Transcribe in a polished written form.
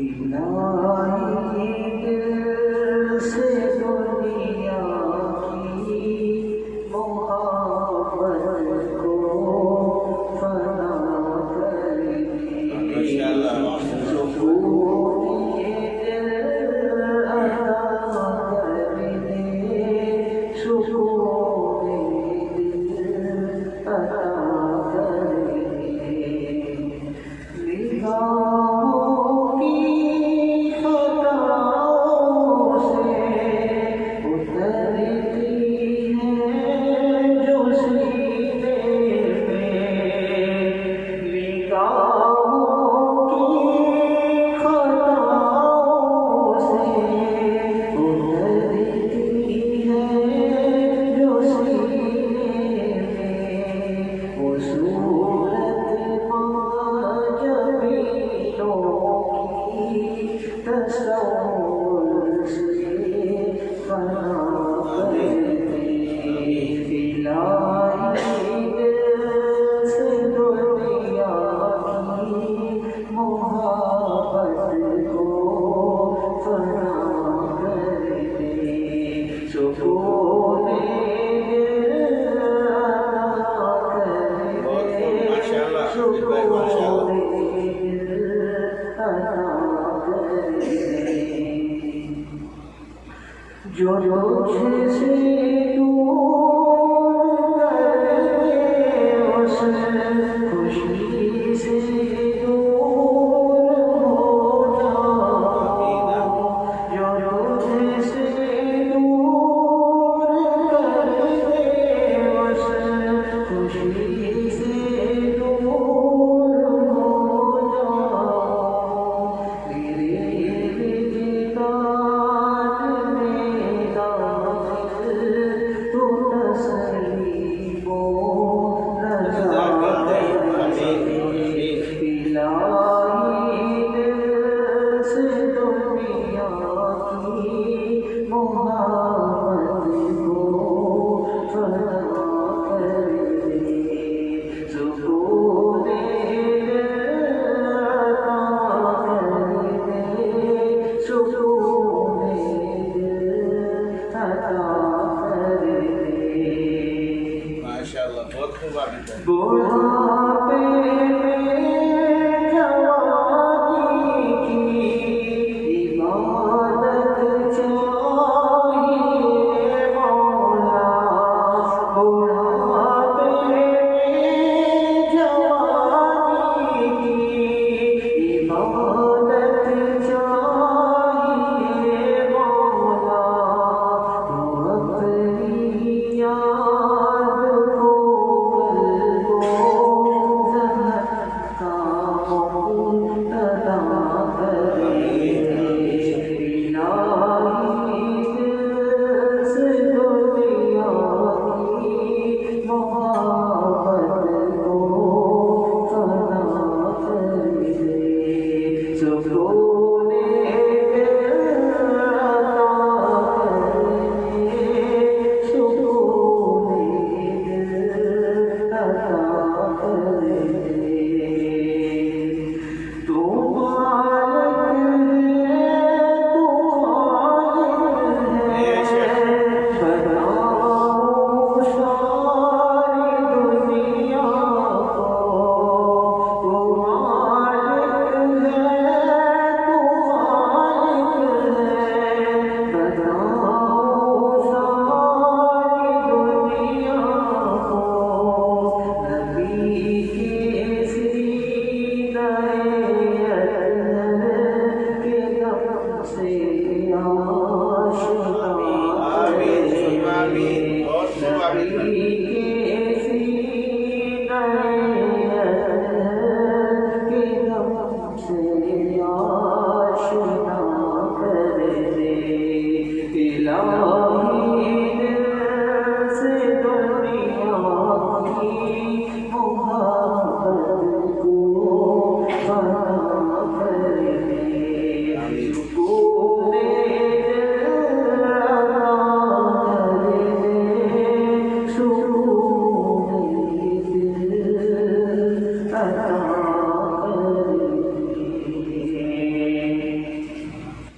الہی دل سے دنیا کی محبت کو فنا کر دے، سکون دل عطا کر دے، سکون دل عطا کر دے، نگاہوں کی خطاؤں سے اترتی ہے جو سینے میں، نگاہوں کی خطاؤں سے اترتی ہے جو سینے میں، وہ صورت تصور سے فنا کر دے، الہی دل سے دنیا کی محبت کو فنا کر دے، سکون دل عطا کر دے، سکون دل عطا جو تجھ سے دور کرے اس خوشی سے دور ہو جاؤ، جو تجھ سے دور کرے اس خوشی سے دور ہو جاؤ، میرے بڑھاپے میں جوانی کی عبادت چاہیے مولا، بڑھاپے میں جوانی کی عبادت چاہیے مولا، اپنی یاد So